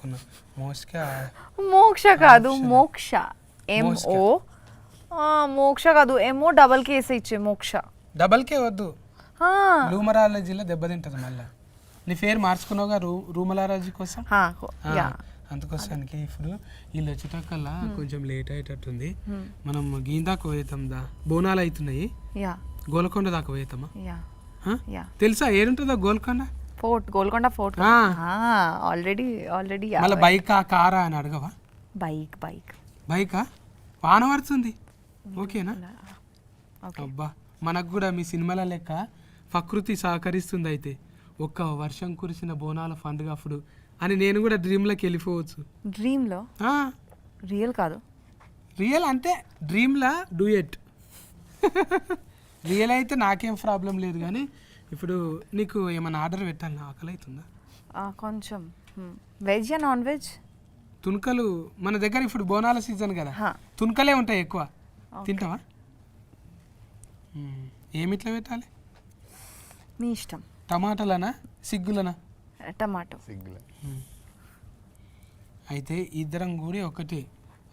అనుకున్నా. మోక్ష కాదు, మోక్ష. MO మోక్ష కాదు, MO డబల్ కేస్ ఇచ్చే మోక్ష. డబల్ కే వద్దు, రూమరాలజీలో దెబ్బతింటది మళ్ళీ. నీ పేరు మార్చుకున్నావుగా రూమరాలజీ కోసం. అందుకోసానికి ఇప్పుడు వీళ్ళు వచ్చేటక్కల్లా కొంచెం లేట్ అయ్యేటట్టుంది. మనం గీందాకు పోయేతాం దా, బోనాలు అవుతున్నాయి, గోల్కొండ దాకా పోయేతామా? తెలుసా ఏడుంటుందో Golconda fort? Golconda fort already మళ్ళీ బైకా కారా అని అడగవా? బైకా వాన పడుతుంది, ఓకేనా? అబ్బా మనకు కూడా మీ సినిమాల లెక్క ప్రకృతి సహకరిస్తుంది. అయితే ఒక్క వర్షం కురిసిన బోనాల పండుగ అప్పుడు అని నేను కూడా డ్రీమ్లోకి వెళ్ళిపోవచ్చు. డ్రీమ్లో? రియల్ కాదు, రియల్ అంటే డ్రీమ్లా డూయెట్. రియల్ అయితే నాకేం ప్రాబ్లం లేదు, కానీ ఇప్పుడు నీకు ఏమైనా ఆర్డర్ పెట్టాలి, ఆకలి అవుతుందా? కొంచెం. Veg non veg? తుణుకలు మన దగ్గర ఇప్పుడు బోనాల సీజన్ కదా, తుణుకలే ఉంటాయి ఎక్కువ. తింటావా? ఏమిట్లా పెట్టాలి? మీ ఇష్టం. టమాటాలనా సిగ్గులనా? టమాటో. అయితే ఇద్దరం కూడా ఒకటే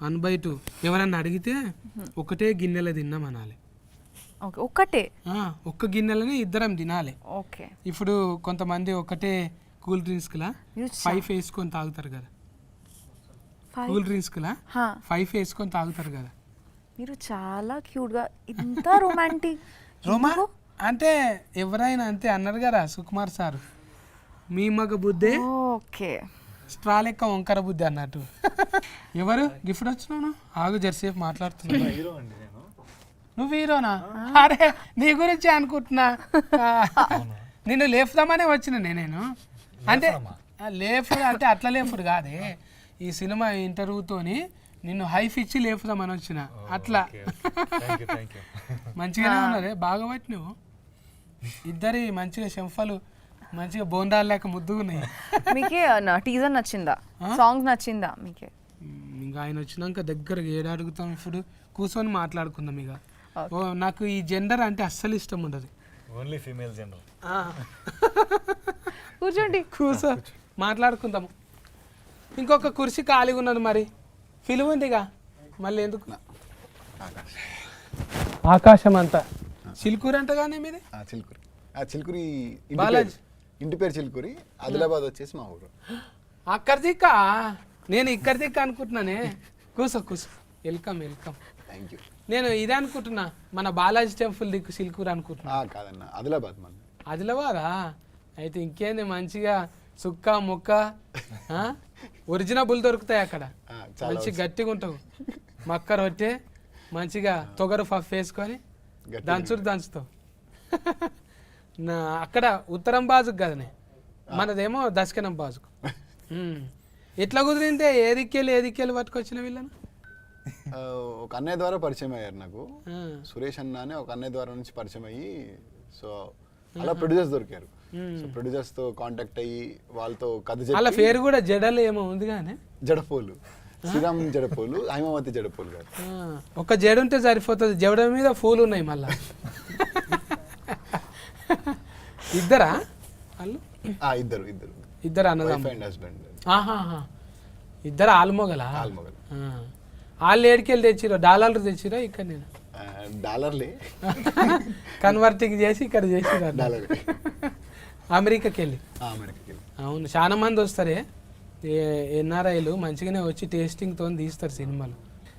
1/2. ఎవరన్నా అడిగితే ఒకటే గిన్నెలో తిన్నాం అనాలి. ఒకటే ఒక్క గిన్నెలని ఇద్దరం తినాలి. ఓకే. ఇప్పుడు కొంతమంది ఒకటే కూల్ డ్రింక్స్ లా 5 వేసుకొని తాగుతారు కదా, కూల్ డ్రింక్స్ లా 5 వేసుకొని తాగుతారు కదా. మీరు చాలా క్యూట్ గా, ఇంత రొమాంటిక్. అంటే ఎవరైనా అంతే అన్నారు కదా సుకుమార్ సార్, మీ మగ బుద్ధే ఓకే స్ట్రా లెక్క వంకర బుద్ధి అన్నట్టు. ఎవరు గిఫ్ట్ వచ్చినాను? ఆగు జర్సేపు మాట్లాడుతున్నా. నువ్వు హీరోనా? అరే నీ గురించి అనుకుంటున్నా. నిన్ను లేపుదామనే వచ్చిన నేను. అంటే లేపుడు అంటే అట్లా లేపుడు కాదే, ఈ సినిమా ఇంటర్వ్యూతోని నిన్ను హైఫ్ ఇచ్చి లేపుదామని వచ్చిన. అట్లా మంచిగానే ఉన్నదే, బాగా పట్టి నువ్వు. ఇద్దరి మంచిగా చెంఫలు మంచిగా బోండాలు లేక ముద్దుగా ఉన్నాయి. మీకే టీజర్ నచ్చిందా? సాంగ్ నచ్చిందా మీకే? ఇంకా ఆయన వచ్చినాక దగ్గరగా ఏడు అడుగుతాం, ఇప్పుడు కూర్చొని మాట్లాడుకుందాం. ఇక నాకు ఈ జెండర్ అంటే అస్సలు ఇష్టం ఉండదు. Only female gender. కూర్చోండి, కూర్చో మాట్లాడుకుందాము. ఇంకొక కుర్చీ ఖాళీగా ఉన్నది, మరి పిలువండిగా. మళ్ళీ ఎందుకు? ఆకాశం అంతా చిలుకూరు అంటగానే మీది? చిలుకూరి బాలాజీ ఇంటి పేరు చిలుకూరి, ఆదిలాబాద్ వచ్చేసి మా ఊరు. అక్కడ దిక్క, నేను ఇక్కడ దిక్క అనుకుంటున్నానే. కూర్చో కూర్చో, వెల్కమ్ వెల్కమ్. Thank you. నేను ఇదే అనుకుంటున్నా, మన బాలాజీ టెంపుల్ దిక్కు సిల్కూరు అనుకుంటున్నా. కాదన్న, ఆదిలాబాద్. మన ఆదిలాబాదా? అయితే ఇంకేంది, మంచిగా సుక్క ముక్క ఒరిజినబుల్ దొరుకుతాయి అక్కడ. మంచి గట్టిగా ఉంటావు. మక్క రొట్టె మంచిగా తొగరు పఫ్ వేసుకొని దంచుడు దంచుతావు. అక్కడ ఉత్తరం బాజుకు కదనే, మనదేమో దక్షిణం బాజుకు. ఎట్లా కుదిరిందే? ఏదిక్కెళ్ళి పట్టుకొచ్చిన వీళ్ళను? ఒక అన్నయ్య ద్వారా పరిచయం అయ్యారు నాకు. సురేష్ అన్న అని ఒక అన్నయ్య ద్వారా నుంచి పరిచయం అయ్యి, సో అలా ప్రొడ్యూసర్స్ దొరికారు. సో ప్రొడ్యూసర్స్ తో కాంటాక్ట్ అయ్యి వాళ్ళతో కథ చెప్పి, వాళ్ళ పేరు కూడా జడలు ఏమో ఉంది కానీ, జడపోలు, శ్రీరామ్ జడపోలు, హైమావతి జడపోలు గారు. ఒక జడ ఉంటే సరిపోతుంది, జడ మీద పూలు ఉన్నాయి మళ్ళా. ఇద్దరా వాళ్ళు? ఇద్దరు అన్నదమ్ములు, హస్బెండ్. ఇద్దరు ఆల్మొగలా? వాళ్ళు ఏడికెళ్ళి తెచ్చిరో? డాలర్లు తెచ్చిరో? ఇక్కడ నేను డాలర్లే కన్వర్టింగ్ చేసి ఇక్కడ చేసిరా? అమెరికాకి వెళ్ళి. అవును, చాలా మంది వస్తారే ఎన్ఆర్ఐలు, మంచిగానే వచ్చి టేస్టింగ్తో తీస్తారు సినిమాలు.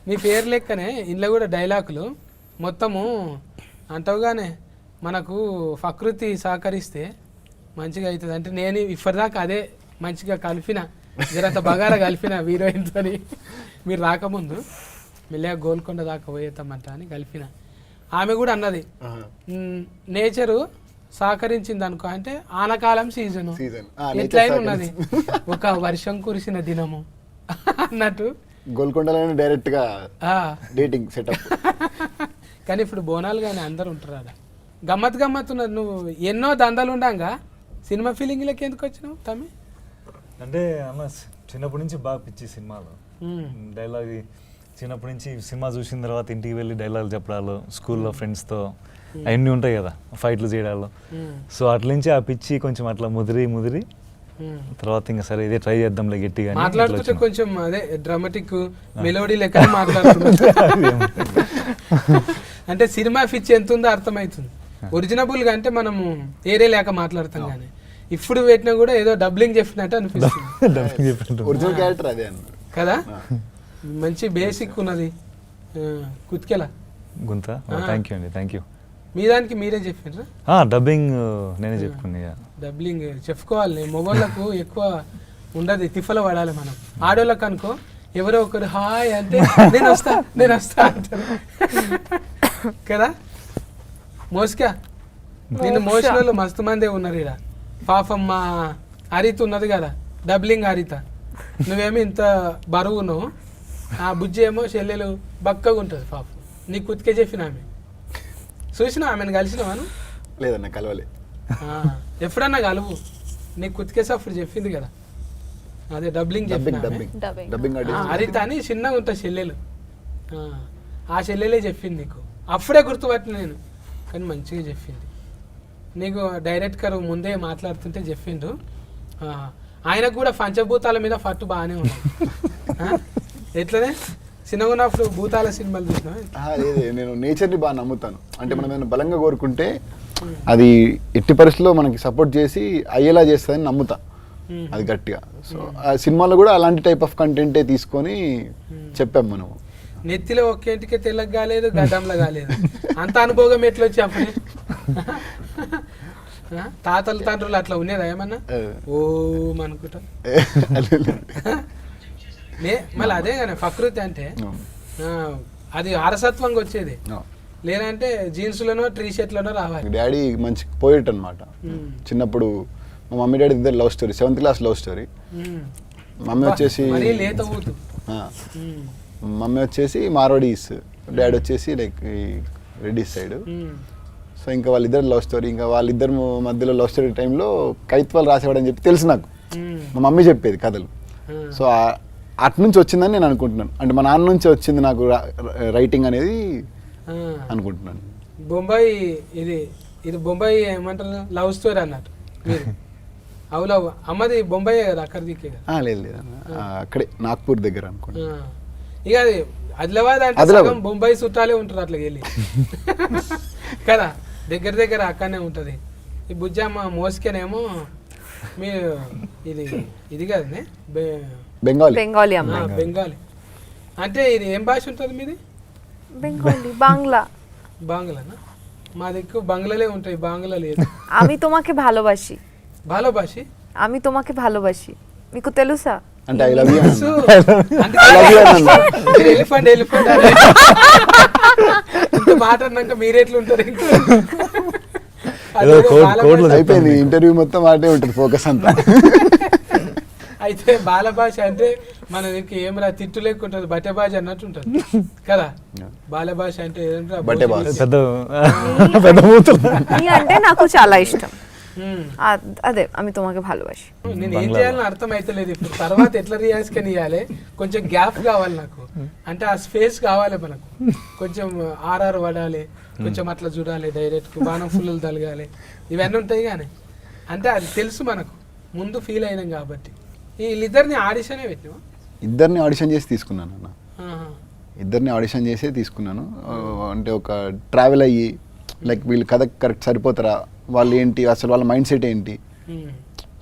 మీ పేరు లెక్కనే ఇంట్లో కూడా డైలాగులు మొత్తము అంటావుగానే, మనకు ప్రకృతి సహకరిస్తే మంచిగా అవుతుంది. అంటే నేను ఇప్పటిదాకా అదే మంచిగా కలిపిన, జరంత బగారా కలిపిన హీరోయిన్తో. మీరు రాకముందు మెల్లగా గోల్కొండ దాకా పోయేతామంట అని కలిపిన. ఆమె కూడా అన్నది, నేచరు సహకరించింది అనుకో. అంటే ఆనకాలం సీజను ఎట్లయినా ఉన్నది, ఒక వర్షం కురిసిన దినము అన్నట్టు గోల్కొండలోనే డైరెక్ట్ గా డేటింగ్ సెటప్. కానీ ఇప్పుడు బోనాలు కానీ అందరు ఉంటారు అలా. గమ్మత్ ఉన్నది. నువ్వు ఎన్నో దందాలు ఉండంగా సినిమా ఫీలింగ్లకి ఎందుకు వచ్చినావు తమ్మి? అంటే అన్న చిన్నప్పటి నుంచి బాగా పిచ్చి సినిమాలు, డైలాగ్. చిన్నప్పటి నుంచి సినిమా చూసిన తర్వాత ఇంటికి వెళ్ళి డైలాగ్ చెప్పడాలు, స్కూల్లో ఫ్రెండ్స్తో అవన్నీ ఉంటాయి కదా, ఫైట్లు చేయడాలు. సో అట్ల నుంచి ఆ పిచ్చి కొంచెం అట్లా ముదిరి తర్వాత ఇంకా సరే ఇదే ట్రై చేద్దాంలే గట్టిగా అని మాట్లాడుతుంటే ఇట్లా కొంచెం అదే డ్రామాటిక్ మెలోడీ లెక్క మాట్లాడుతున్నాం. అంటే సినిమా పిచ్ ఎంత ఉందో అర్థమవుతుంది. ఒరిజినబుల్ గా అంటే మనము ఏరే లేక మాట్లాడతాం కానీ ఇప్పుడు పెట్టినా కూడా ఏదో డబ్లింగ్ చెప్పినట్టు అనిపిస్తుంది డబ్బింగ్ చెప్పినట్టు. ఒరిజినల్ క్యారెక్టర్ అదే అన్నారు. కదా. మంచి బేసిక్ ఉన్నది కుత్కెలా. గుంత థ్యాంక్ యూ అండి, థ్యాంక్ యూ. మీ దానికి మీరే చెప్పినరా? డబ్బింగ్ నేనే చెప్పుకున్నా. డబ్లింగ్ చెప్పుకోవాలి. మొబైల్లకు ఎక్కువ ఉండదు, తిఫలో పడాలి మనం. ఆడోళ్ళకి అనుకో ఎవరో ఒకరు హాయ్ అంటే నేను వస్తా అంటారు కదా. మోస్కా నిన్ను మోసిన వాళ్ళు మస్తు మందే ఉన్నారు ఇక్కడ. పాపం మా హరిత ఉన్నది కదా, డబ్లింగ్ హరిత. నువ్వేమో ఇంత బరువు ఉన్నావు, ఆ బుజ్జి ఏమో చెల్లెలు బక్కగా ఉంటుంది పాపం. నీకు కుతికే చెప్పిన ఆమె చూసినా, ఆమెను కలిసినావాను? లేదన్న కలవలే. ఎప్పుడన్నా కలువు, నీకు కుతికేసి అప్పుడు చెప్పింది కదా, అదే డబ్లింగ్ చెప్పిన డబ్బింగ్ హరిత అని చిన్నగా ఉంటుంది చెల్లెలు. ఆ చెల్లెలే చెప్పింది నీకు. అప్పుడే గుర్తుపట్టిన నేను, కానీ మంచిగా చెప్పింది నీకు. డైరెక్టర్ ముందే మాట్లాడుతుంటే చెప్పిండు. ఆయనకు కూడా పంచభూతాల మీద పట్టు బాగానే ఉంది. ఎట్లనే చిన్నగా ఉన్నప్పుడు భూతాల సినిమాలు చూసినా? లేదు, నేను నేచర్ని బాగా నమ్ముతాను. అంటే మనం ఏమైనా బలంగా కోరుకుంటే అది ఎట్టి పరిస్థితుల్లో మనకి సపోర్ట్ చేసి అయ్యేలా చేస్తుందని నమ్ముతా, అది గట్టిగా. సో ఆ సినిమాలో కూడా అలాంటి టైప్ ఆఫ్ కంటెంటే తీసుకొని చెప్పాం మనం. నెత్తిలో ఒక్కేంటికే తెల్లగా కాలేదు, గడ్డంలో కాలేదు, అంత అనుభవం ఎట్లా వచ్చి అప్పుడే? తాతలు తండ్రులు అట్లా ఉండేదా ఏమన్నా? ఓ అనుకుంటా. మళ్ళీ అదే కానీ ప్రకృతి అంటే అది వారసత్వంగా వచ్చేది, లేదంటే జీన్స్లోనో టీ షర్ట్లోనో రావాలి. డాడీ మంచి పోయిట్ అనమాట. చిన్నప్పుడు మా మమ్మీ డాడీ ఇద్దరు love story, 7th class love story. Mummy వచ్చేసి మార్వాడీస్, డాడీ వచ్చేసి లైక్ రెడ్డిస్ సైడ్. సో ఇంకా వాళ్ళిద్దరు లవ్ స్టోరీ. ఇంకా వాళ్ళిద్దరు మధ్యలో లవ్ స్టోరీ టైంలో కైత్వాలు రాసేవాడని చెప్పి తెలుసు నాకు, మా మమ్మీ చెప్పేది కథలు. సో అటు నుంచి వచ్చిందని నేను అనుకుంటున్నాను. అంటే మా నాన్న నుంచి వచ్చింది నాకు రైటింగ్ అనేది అనుకుంటున్నాను. బొంబాయి ఇది బొంబాయి ఏమంటారు, లవ్ స్టోరీ అన్నట్టు మీరు. అవును, అమ్మది బొంబాయి కదా, అక్కడ దిక్కే కదా? లేదు లేదు, అక్కడే నాగ్పూర్ దగ్గర అనుకోండి. ఇక అది ఆదిలాబాద్ అంటే బొంబాయి చుట్టాలే ఉంటారు అట్లా వెళ్ళి కదా, దగ్గర అక్కడనే ఉంటుంది. ఈ బుజ్జమ్మ మోసుకేనేమో మీరు ఇది కదండి బెంగాలీ. బెంగాలీ అంటే ఇది ఏం భాష ఉంటుంది మీది? బెంగాలీ, బాంగ్లానా? మా దిక్కు బంగ్లాలే ఉంటాయి, బాంగ్లా లేదు. আমি তোমাকে ভালোবাসি, আমি তোমাকে ভালোবাসি, మీకు తెలుసా? అంటే ఐ లవ్ యూ. ఎలిఫెంట్ మాట్లాడినాక మీరెట్లుంటారు? అయిపోయింది ఇంటర్వ్యూ మొత్తం వాటే ఉంటుంది ఫోకస్ అంతా. అయితే బాల భాష అంటే మన దగ్గర ఏమరా తిట్టు లేకుంటుంది, బట్టే భాష అన్నట్టు ఉంటుంది కదా. బాల భాష అంటే అంటే నాకు చాలా ఇష్టం. అదే আমি তোমাকে ভালোবাসি. నేను ఏం చేయాలని అర్థం అవుతలేదు ఇప్పుడు. తర్వాత ఎట్లా రియాజ్ కని ఇవ్వాలి, కొంచెం గ్యాప్ కావాలి నాకు. అంటే ఆ స్పేస్ కావాలి మనకు, కొంచెం ఆర్ఆర్ పడాలి, కొంచెం అట్లా చూడాలి, డైరెక్ట్ బాణం ఫుల్లు తలగాలి, ఇవన్నీ ఉంటాయి. కానీ అంటే అది తెలుసు మనకు, ముందు ఫీల్ అయినాం కాబట్టి. వీళ్ళిద్దరిని ఆడిషనే పెట్టినా? ఇద్దరిని ఆడిషన్ చేసి తీసుకున్నాను అన్న, ఇద్దరిని ఆడిషన్ చేసే తీసుకున్నాను. అంటే ఒక ట్రావెల్ అయ్యి లైక్ వీళ్ళు కథ కరెక్ట్ సరిపోతారా, వాళ్ళు ఏంటి, అసలు వాళ్ళ మైండ్ సెట్ ఏంటి.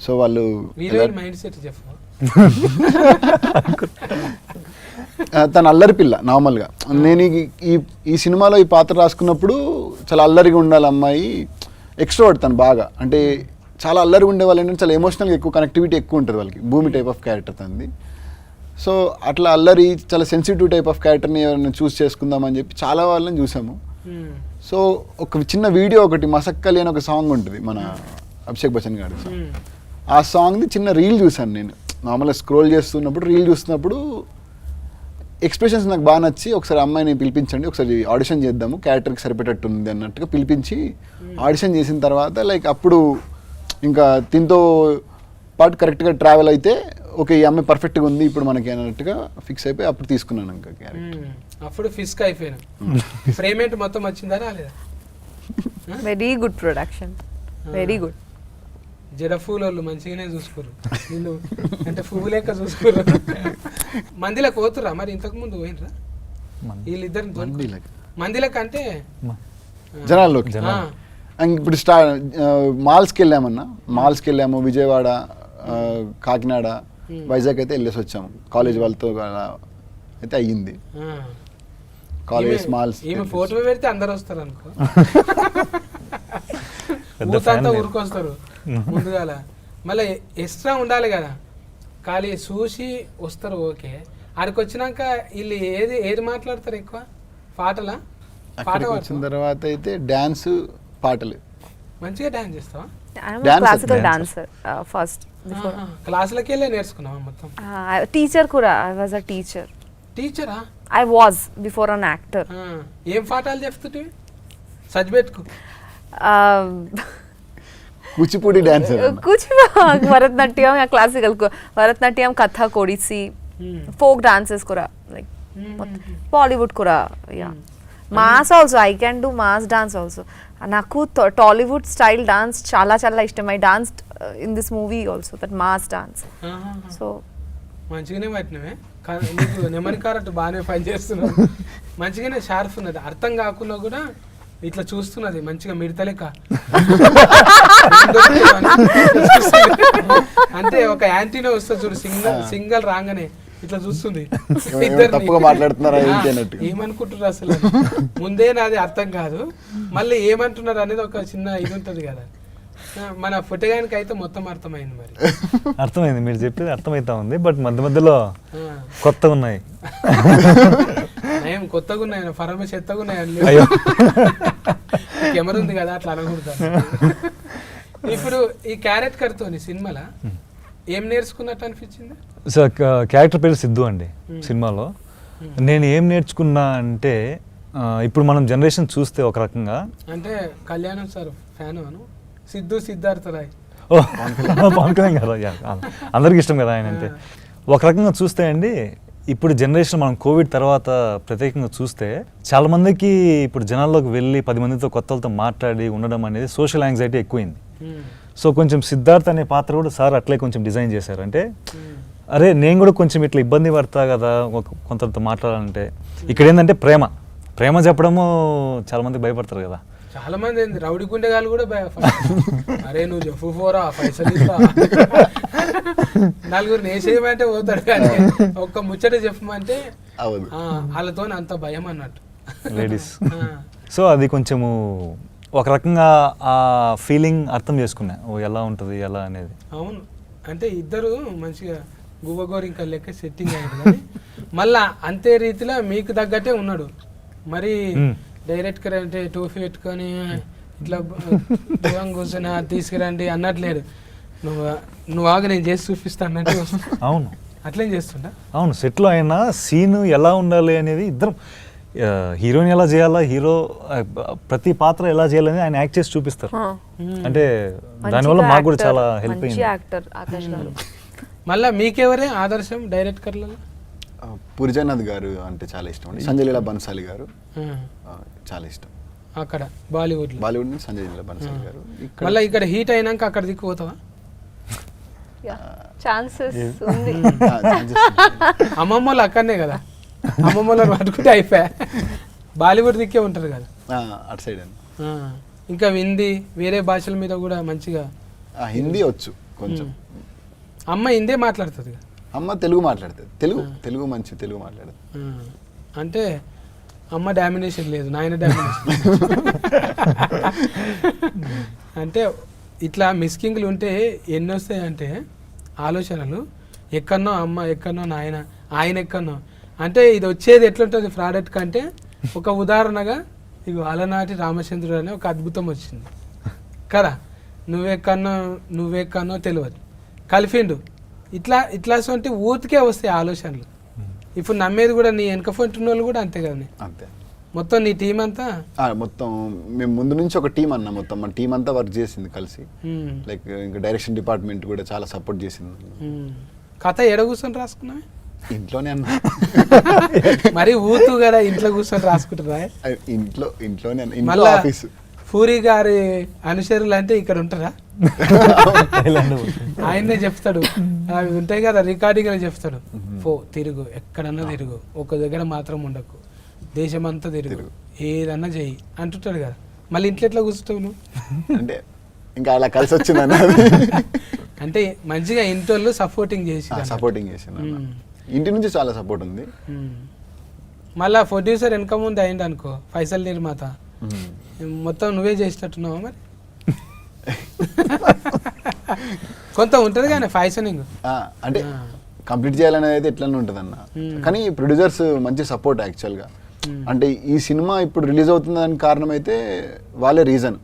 సో వాళ్ళు మైండ్ సెట్ చెప్పు. తన అల్లరి పిల్ల నార్మల్గా. నేను ఈ సినిమాలో ఈ పాత్ర రాసుకున్నప్పుడు చాలా అల్లరిగా ఉండాలి అమ్మాయి, ఎక్స్ట్రోవర్ట్ తను బాగా. అంటే చాలా అల్లరిగా ఉండే వాళ్ళు ఏంటంటే చాలా ఎమోషనల్గా ఎక్కువ కనెక్టివిటీ ఎక్కువ ఉంటుంది వాళ్ళకి. భూమి టైప్ ఆఫ్ క్యారెక్టర్ తనది. సో అట్లా అల్లరి చాలా సెన్సిటివ్ టైప్ ఆఫ్ క్యారెక్టర్ని ఎవరైనా చూస్ చేసుకుందామని చెప్పి చాలా వాళ్ళని చూసాము. సో ఒక చిన్న వీడియో ఒకటి మసక్కలి అని ఒక సాంగ్ ఉంటుంది మన అభిషేక్ బచ్చన్ గారి. ఆ సాంగ్ది చిన్న రీల్ చూసాను నేను. నార్మల్గా స్క్రోల్ చేస్తున్నప్పుడు రీల్ చూస్తున్నప్పుడు ఎక్స్ప్రెషన్స్ నాకు బాగా నచ్చి, ఒకసారి అమ్మాయిని పిలిపించండి, ఒకసారి ఆడిషన్ చేద్దాము, క్యారెక్టర్కి సరిపెట్టట్టు ఉంది అన్నట్టుగా పిలిపించి ఆడిషన్ చేసిన తర్వాత లైక్ అప్పుడు ఇంకా దీంతో పాటు కరెక్ట్గా ట్రావెల్ అయితే ఓకే ఈ అమ్మాయి పర్ఫెక్ట్గా ఉంది ఇప్పుడు మనకి అన్నట్టుగా ఫిక్స్ అయిపోయి అప్పుడు తీసుకున్నాను ఇంకా క్యారెక్టర్. అప్పుడు ఫిక్స్ అయిపోయాను. పేమెంట్ మొత్తం వచ్చిందా రాలేదా? Very good production, very good. జడ పూలోళ్ళు మంచిగానే చూసుకోరు నిన్ను, అంటే పువ్వు లెక్క చూసుకోరు. మందిలో పోతురా మరి, ఇంతకు ముందు పోయినరా వీళ్ళిద్దరు మందిలకు అంటే జనాల్లోకి ఇప్పుడు మాల్స్కి వెళ్ళామన్నా, మాల్స్కి వెళ్ళాము, విజయవాడ, కాకినాడ, వైజాగ్ అయితే వెళ్ళేసి వచ్చాము కాలేజ్ వాళ్ళతో అయితే అయ్యింది. కాలేజ్ మాల్స్ ఈమె ఫోటో పెడితే అందరు వస్తారు అనుకో, ఊతంతా ఊరుకొస్తారు ముందుగాల. మళ్ళీ ఎక్స్ట్రా ఉండాలి కదా, ఖాళీ చూసి వస్తారు ఓకే, ఆడికి వచ్చినాక వీళ్ళు ఏది మాట్లాడతారు ఎక్కువ? పాటలా? పాట వచ్చిన తర్వాత అయితే డాన్స్, పాటలు. మంచిగా డాన్స్ చేస్తావా? Classical dancer first. క్లాసులకి వెళ్ళే నేర్చుకున్నావా మొత్తం? టీచర్ కూడా, ఐ వాజ్ అ టీచర్. టీచరా? I was before an actor. ఏం పాఠాలు చెప్తుంటే సజ్బెట్టుకు? Kuchipudi dancer, Bharatanatyam, classical Bharatanatyam, Kathak, Odissi, folk dances కూడా, లైక్ బాలీవుడ్ కూడా. Yeah, mass also, I can do mass dance also. నాకు టాలీవుడ్ స్టైల్ డాన్స్ చాలా చాలా ఇష్టం. I danced in this movie also, that mass dance. So మంచిగానే పట్టినవే, నీకు నెమరి కారట్టు బాగానే పని చేస్తున్నావు, మంచిగానే షార్ప్ ఉన్నది, అర్థం కాకుండా కూడా ఇట్లా చూస్తున్నది మంచిగా మిడతలేక. అంటే ఒక యాంటీనా వస్తుంది చూడు, సింగల్ రాగానే ఇట్లా చూస్తుంది, తప్పుగా మాట్లాడుతున్నారా ఏమనుకుంటున్నారు అసలు, ముందే నాది అర్థం కాదు, మళ్ళీ ఏమంటున్నారు అనేది ఒక చిన్న ఇది ఉంటుంది కదా. మన పుట్టగానికి అయితే మొత్తం అర్థమైంది. మరి అర్థమైంది, మీరు చెప్పేది అర్థమైతా ఉంది, బట్ మధ్య మధ్యలో కొత్తగా ఉన్నాయి. ఏం కొత్తగా ఉన్నాయి? ఫరమ చెత్తగా ఉన్నాయి. కెమెరా ఉంది కదా, అట్లా అనకూడదు. ఇప్పుడు ఈ క్యారెక్టర్ తోని సినిమాలో ఏం నేర్చుకున్నట్టు అనిపించింది? సో క్యారెక్టర్ పేరు సిద్ధు అండి సినిమాలో. నేను ఏం నేర్చుకున్నా అంటే, ఇప్పుడు మనం జనరేషన్ చూస్తే ఒక రకంగా, అంటే కళ్యాణం సార్ ఫ్యాన్ అను, సిద్ధు సిద్ధార్థ రాయ్, పవన్ కళ్యాణ్ గారు అందరికి ఇష్టం కదా ఆయన అంటే. ఒక రకంగా చూస్తే అండి, ఇప్పుడు జనరేషన్ మనం కోవిడ్ తర్వాత ప్రత్యేకంగా చూస్తే చాలా మందికి ఇప్పుడు జనాల్లోకి వెళ్ళి 10 మందితో కొత్త వాళ్ళతో మాట్లాడి ఉండడం అనేది సోషల్ యాంగ్జైటీ ఎక్కువైంది. సో కొంచెం సిద్ధార్థ్ అనే పాత్ర కూడా సార్ అట్లే కొంచెం డిజైన్ చేశారు. అంటే అరే నేను కూడా కొంచెం ఇట్లా ఇబ్బంది పడతా కదా కొంతతో మాట్లాడాలంటే. ఇక్కడ ఏంటంటే ప్రేమ చెప్పడము చాలా మంది భయపడతారు కదా. చాలా మంది రౌడీ గుండెగాళ్ళు కూడా అరే నువ్వు చెప్పు పోరా పైసలు ఇస్తా, నలుగురు నేసేయమంటే పోతాడు, కానీ ఒక్క ముచ్చట చెప్పమంటే వాళ్ళతో అంత భయం అన్నట్టు లేడీస్. సో అది కొంచెము ఒక రకంగా ఆ ఫీలింగ్ అర్థం చేసుకున్నా, ఓ ఎలా ఉంటుంది ఎలా అనేది. అవును, అంటే ఇద్దరు మంచిగా గువ్వగోరింక లెక్క సెట్టింగ్ అయ్యారు, కానీ మళ్ళా అంతే రీతిలో మీకు తగ్గట్టే ఉన్నాడు. మరి డైరెక్ట్గా అంటే టోఫీ పెట్టుకొని ఇట్లా కూర్చొని తీసుకురండి అన్నట్లేదు, నువ్వు ఆగా నేను చేసి చూపిస్తా అన్నట్టు. అవును, అట్లేం చేస్తుంటా. అవును, సెట్లో అయినా సీన్ ఎలా ఉండాలి అనేది ఇద్దరం, హీరోని ఎలా చేయాలా, హీరో ప్రతి పాత్ర ఎలా చేయాలని ఆయన యాక్ట్ చేసి చూపిస్తారు. అంటే దానివల్ల మాకు కూడా చాలా హెల్ప్ అయింది. మళ్ళీ మీకెవరే ఆదర్శం డైరెక్టర్లలో? పూరిజనాథ్ గారు అంటే చాలా ఇష్టం అండి. సంజయ్ లీలా బన్సాలి గారు చాలా ఇష్టం. అక్కడ బాలీవుడ్ నుంచి సంజయ్ లీలా బన్సాలి గారు. మళ్ళీ ఇక్కడ హీట్ అయినాక అక్కడ దిక్కుపోతావా? అమ్మమ్మలు అక్కడనే కదా, అమ్మమ్మలను పట్టుకుంటే అయిపోయా. బాలీవుడ్ దిక్కే ఉంటారు కదా అటు సైడ్ అండి. ఇంకా హిందీ వేరే భాషల మీద కూడా మంచిగా. హిందీ వచ్చు కొంచెం. అమ్మ హిందీ మాట్లాడుతుంది, అమ్మ తెలుగు మాట్లాడుతుంది. తెలుగు మంచి తెలుగు మాట్లాడుతుంది. అంటే అమ్మ డామినేషన్ లేదు, నాయన డామినేషన్. అంటే ఇట్లా మిస్కింగ్లు ఉంటే ఎన్ని వస్తాయంటే ఆలోచనలు, ఎక్కడనో అమ్మ ఎక్కడనో నాయన, ఆయన ఎక్కడనో. అంటే ఇది వచ్చేది ఎట్లుంటుంది ప్రోడక్ట్ కంటే, ఒక ఉదాహరణగా ఇక అలనాటి రామచంద్రుడు అనే ఒక అద్భుతం వచ్చింది కదా, నువ్వెక్కడనో తెలియదు కలిపిండు. ఇట్లా సొంటి ఊతికే వస్తాయి ఆలోచనలు. ఇప్పుడు నమ్మేది కూడా నీ వెనక ఫోన్ వాళ్ళు కూడా అంతే కదా, అంతే. మొత్తం నీ టీం అంతా మొత్తం మేము ముందు నుంచి ఒక టీం అన్న, మొత్తం మన టీం అంతా వర్క్ చేసింది కలిసి. లైక్ ఇంకా డైరెక్షన్ డిపార్ట్మెంట్ కూడా చాలా సపోర్ట్ చేసింది. కథ ఎడ కూర్చొని రాసుకున్నావే? ఇంట్లోనే అన్న. మరి ఊతు కదా ఇంట్లో కూర్చొని రాసుకుంటారా? ఇంట్లోనే ఆఫీస్ పూరి గారి అనుచరులు అంటే ఇక్కడ ఉంటారా? ఆయనే చెప్తాడు, అవి ఉంటాయి కదా రికార్డింగ్ అని చెప్తాడు, తిరుగు ఎక్కడన్నా తిరుగు, ఒక దగ్గర మాత్రం ఉండకు, దేశమంతా తిరుగు, ఏదన్నా చెయ్యి అంటుంటాడు కదా. మళ్ళీ ఇంట్లో ఎట్లా కూర్చుంటావు నువ్వు? అంటే ఇంకా అలా కలిసి వచ్చిందన్న. అంటే మంచిగా ఇంట్లో సపోర్టింగ్ చేసి సపోర్టింగ్ చేసింది, ఇంటి నుంచి చాలా సపోర్ట్ ఉంది. మళ్ళా ప్రొడ్యూసర్ వెనక ముందు అయింది అనుకో, ఫైసల్ నిర్మాత, మొత్తం నువ్వే చేసేటట్టున్నావా మరి? కొంత ఉంటుంది కానీ ఫైసనింగ్ అంటే కంప్లీట్ చేయాలనేది అయితే ఎట్లనే ఉంటుంది అన్న. కానీ ప్రొడ్యూసర్స్ మంచి సపోర్ట్ యాక్చువల్గా. అంటే ఈ సినిమా ఇప్పుడు రిలీజ్ అవుతుంది దానికి కారణం అయితే వాళ్ళే రీజన్.